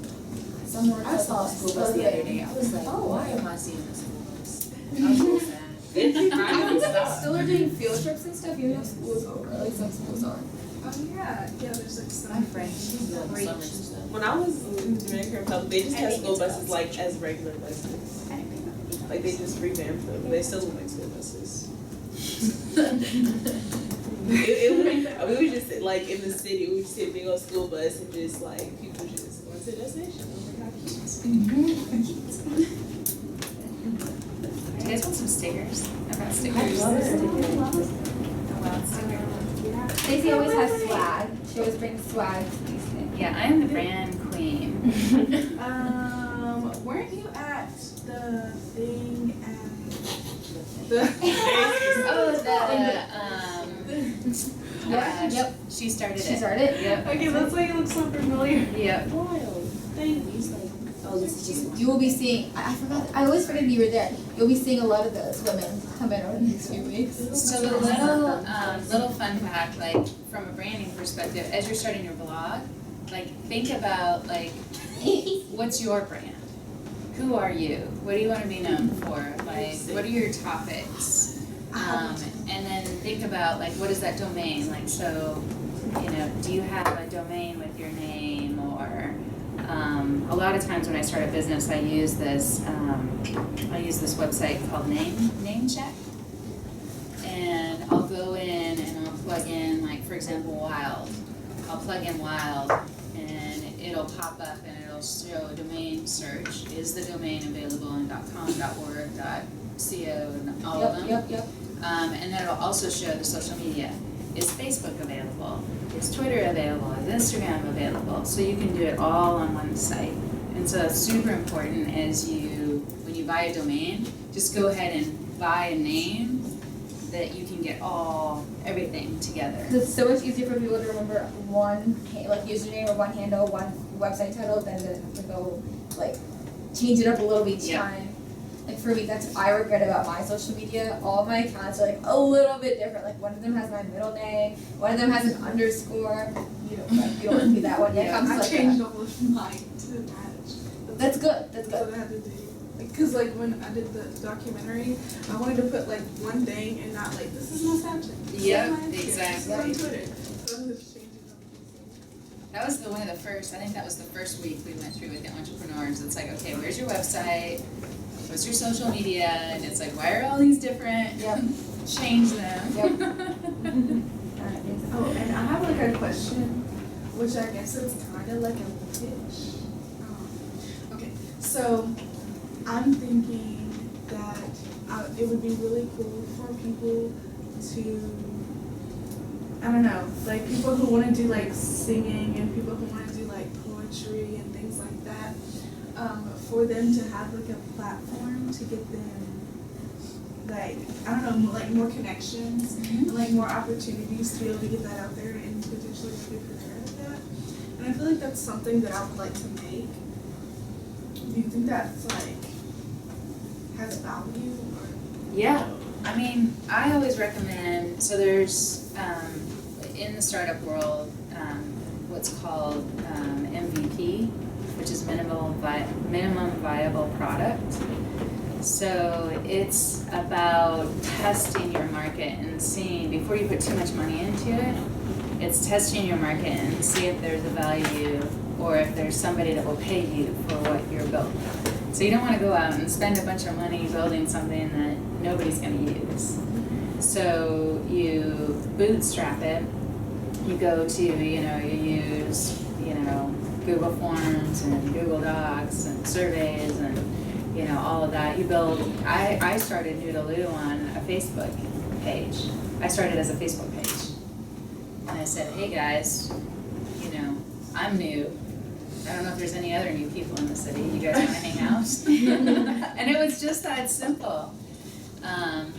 Somewhere. I saw a school bus the other day. I was like, Oh, why am I seeing a school bus? I was so sad. I think they still are doing field trips and stuff, even though schools are, or like some schools are. Oh, yeah. Yeah, there's like some. My friend, she's doing the summers and stuff. When I was in Dominican Republic, they just had school buses like as regular buses. Like they just revamped them. They still look like school buses. we would just sit like in the city. We would just sit big old school bus and just like people just going to the destination. Oh my God, Do you guys want some stickers? I've got stickers. love it. Oh, wow, stickers. Stacey always has swag. She always brings swag to these things. Yeah, I am the brand queen. Weren't you at the thing at the Yep. She started it. She started? Yep. Okay, that's like it looks so familiar. Yep. wild. Thank you. Oh, this is just, you will be seeing, I forgot, I always forget you were there. You'll be seeing a lot of those women come in over the next few weeks. So the little fun fact, like from a branding perspective, as you're starting your blog, like think about like what's your brand? Who are you? What do you want to be known for? Like what are your topics? And then think about like what is that domain? Like so, you know, do you have a domain with your name or a lot of times when I start a business, I use this website called NameCheck, and I'll go in and I'll plug in, like for example, Wild. I'll plug in Wild, and it'll pop up and it'll show domain search. Is the domain available in .com, .org, .co, and all of them? Yep. And then it'll also show the social media. Is Facebook available? Is Twitter available? Is Instagram available? So you can do it all on one site. And so it's super important when you buy a domain, just go ahead and buy a name that you can get everything together. It's so much easier for people to remember one username or one handle, one website title than to have to go change it up a little each time. Like for me, that's what I regret about my social media. All of my accounts are a little bit different. Like one of them has my middle name, one of them has an underscore. You don't want to do that one. I changed all of mine to match. That's good. That's That's good. what I had to do. Because when I did the documentary, I wanted to put one thing and not this is my Snapchat. Yep, This is my exactly. on Twitter. So I was changing everything. That was one of the first, I think that was the first week we went through with the entrepreneurs. It's okay, where's your website? What's your social media? And it's why are all these different? Yep. Change them. Yep. Oh, and I have a question, which I guess is kind of like a pitch. Okay, so I'm thinking that it would be really cool for people to, I don't know, people who want to do singing and people who want to do poetry and things like that, for them to have a platform to get them I don't know, more connections and more opportunities to be able to get that out there and potentially make a career out of that. And I feel that's something that I would like to make. Do you think that's has value or? Yeah, I mean, I always recommend, so there's, in the startup world, what's called MVP, which is minimum viable product. So it's about testing your market and seeing, before you put too much money into it, it's testing your market and see if there's a value or if there's somebody that will pay you for what you're building. So you don't want to go out and spend a bunch of money building something that nobody's going to use. So you bootstrap it. You go to, you use, Google Forms and Google Docs and surveys and, all of that. You build, I started Noodaloo on a Facebook page. I started as a Facebook page. And I said, hey guys, I'm new. I don't know if there's any other new people in the city. You guys want to hang out? And it was just that simple.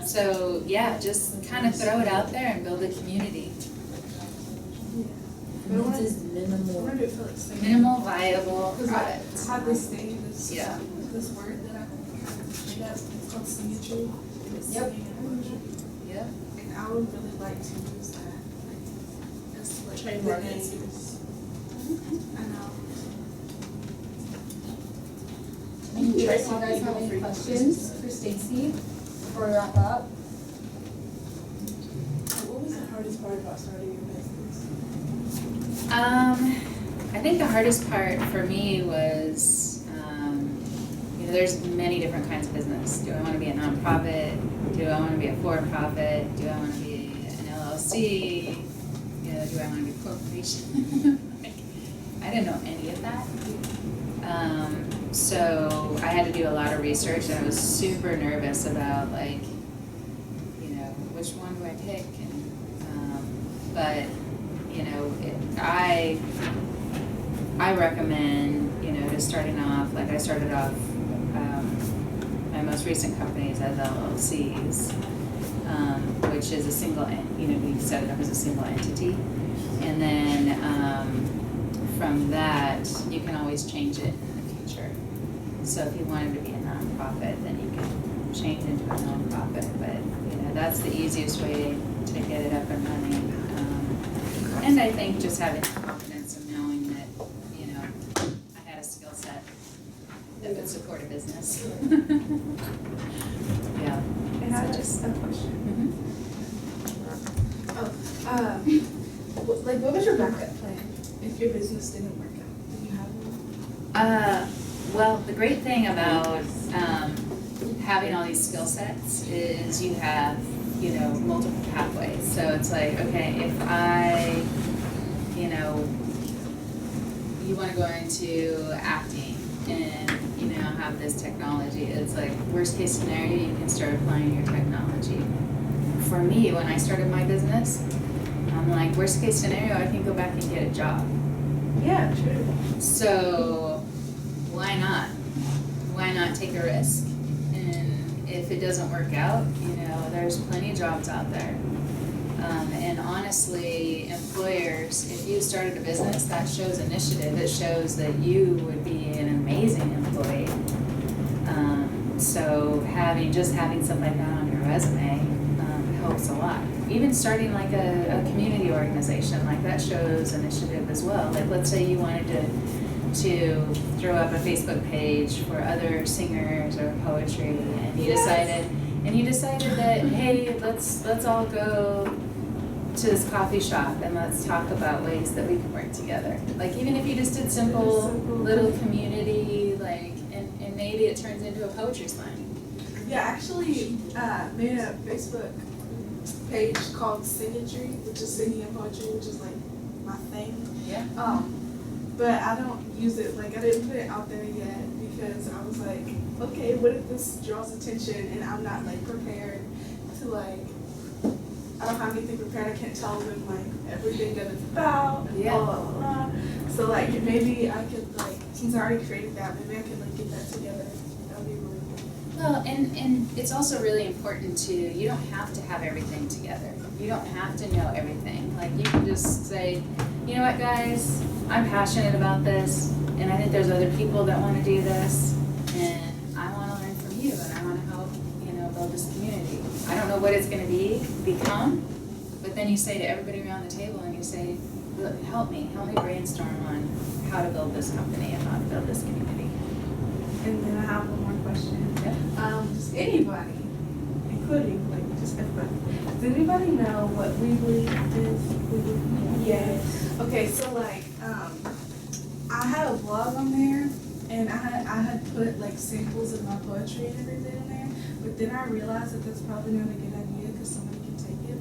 So yeah, just kind of throw it out there and build a community. This is minimal. Minimal viable product. I have this thing, Yeah. this word that I made up, it's called symmetry. It's Yep. singing and poetry. Yep. And I would really like to use that, as Trademark the it. use. I know. Do you guys have any questions for Stacy before we wrap up? What was the hardest part about starting your business? I think the hardest part for me was, there's many different kinds of business. Do I want to be a nonprofit? Do I want to be a for-profit? Do I want to be an LLC? Do I want to be a corporation? I didn't know any of that. So I had to do a lot of research, and I was super nervous about which one do I pick? I recommend, just starting off, I started off, my most recent companies as LLCs, which is a single, we set it up as a single entity. And then from that, you can always change it in the future. So if you wanted to be a nonprofit, then you can change it into a nonprofit. But, that's the easiest way to get it up and running. And I think just having the confidence of knowing that, I had a skill set that would support a business. Yeah. And I have just a question. What was your backup plan if your business didn't work out? Did you have one? Well, the great thing about having all these skill sets is you have, multiple pathways. So it's okay, if I, you want to go into acting and, have this technology. It's like, worst case scenario, you can start applying your technology. For me, when I started my business, I'm like, worst case scenario, I can go back and get a job. Yeah, true. So why not? Why not take a risk? And if it doesn't work out, there's plenty of jobs out there. And honestly, employers, if you started a business, that shows initiative. It shows that you would be an amazing employee. So having something like that on your resume helps a lot. Even starting like a community organization, like that shows initiative as well. Like, let's say you wanted to throw up a Facebook page for other singers or poetry, and you decided that, hey, let's all go to this coffee shop and let's talk about ways that we can work together. Like, even if you just did simple little community, like, and maybe it turns into a poetry slam. Yeah, actually, made a Facebook page called Singitry, which is singing and poetry, which is like my thing. Yeah. But I don't use it, like I didn't put it out there yet because I was like, okay, what if this draws attention and I'm not like prepared to like, I don't have anything prepared, I can't tell them like everything that it's about and blah, blah, blah. So like maybe I could like, since I already created that, maybe I could like get that together. That would be really good. Well, and it's also really important to, you don't have to have everything together. You don't have to know everything. Like, you can just say, you know what, guys, I'm passionate about this, and I think there's other people that want to do this, and I want to learn from you, and I want to help, build this community. I don't know what it's going to become, but then you say to everybody around the table, and you say, look, help me brainstorm on how to build this company and how to build this community. And then I have one more question. Yeah. Does anybody, including like just everybody, does anybody know what Weebly is? Yes. Okay, so like I had a blog on there, and I had put like samples of my poetry and everything on there, but then I realized that that's probably not a good idea because somebody can take it,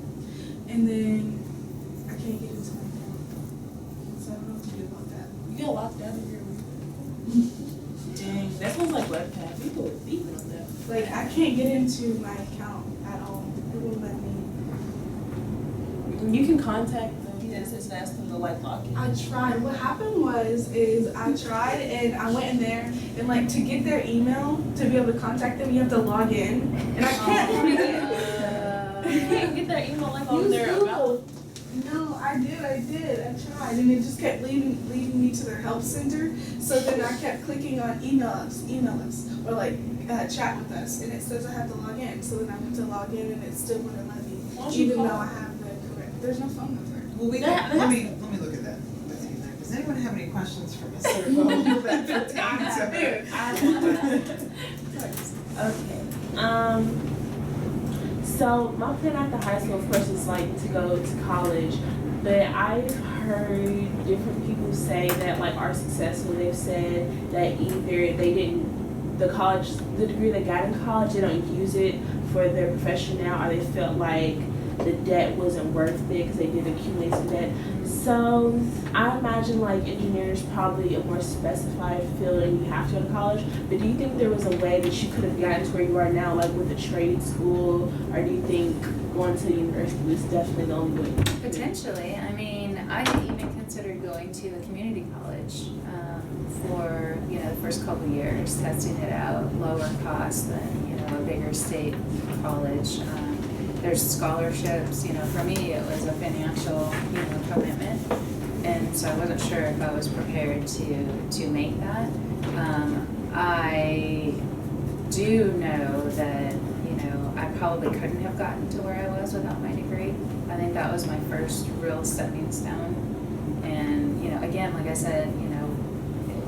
and then I can't get into my account, so I don't know what to do about that. You get locked out of your Dang, that sounds like webcam. People are beating on that. Like, I can't get into my account at all. It won't let me. You can contact the business and ask them to like lock it. I tried. What happened is I tried and I went in there and like to get their email to be able to contact them, you have to log in, and I can't log in. You can't get their email like on Use their Google. about. No, I did. I tried, and it just kept leading me to their help center. So then I kept clicking on email us, or like chat with us, and it says I have to log in. So then I went to log in, and it still wouldn't let me, even though I have the correct. There's no phone number. Well, let me look at that with you there. Does anyone have any questions for Ms. Servo that pertain Okay. So my plan after high school, of course, is like to go to college, but I've heard different people say that like are successful. They've said that either they didn't, the degree they got in college, they don't use it for their profession now, or they felt like the debt wasn't worth it because they did accumulate some debt. So I imagine like engineering is probably a more specified field and you have to go to college, but do you think there was a way that you could have gotten to where you are now, like with a trade school, or do you think going to university was definitely the only way? Potentially. I mean, I even considered going to a community college for, the first couple years, testing it out, lower cost than, a bigger state college. There's scholarships, for me it was a financial, commitment, and so I wasn't sure if I was prepared to make that. I do know that, I probably couldn't have gotten to where I was without my degree. I think that was my first real stepping stone. And, again, like I said,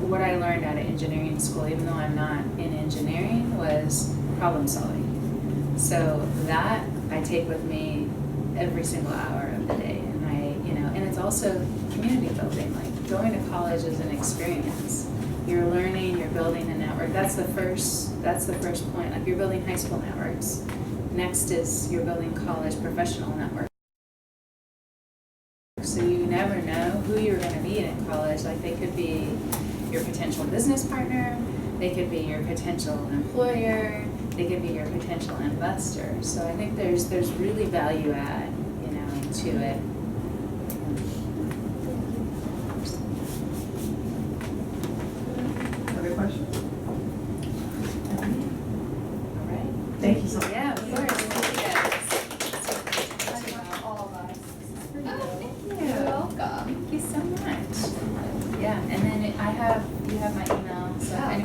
what I learned out of engineering school, even though I'm not in engineering, was problem solving. So that I take with me every single hour of the day, and and it's also community building. Like, going to college is an experience. You're learning, you're building a network. That's the first point. Like, you're building high school networks. Next is you're building college professional networks. So you never know who you're gonna meet in college. Like they could be your potential business partner, they could be your potential employer, they could be your potential investor. So I think there's really value add, you know, to it. Other questions? All right. Thank you so much. Yeah, of course. Thank you guys. All of us. Oh, thank you. You're welcome. Thank you so much. Yeah, and then you have my email, so if Yeah. anyone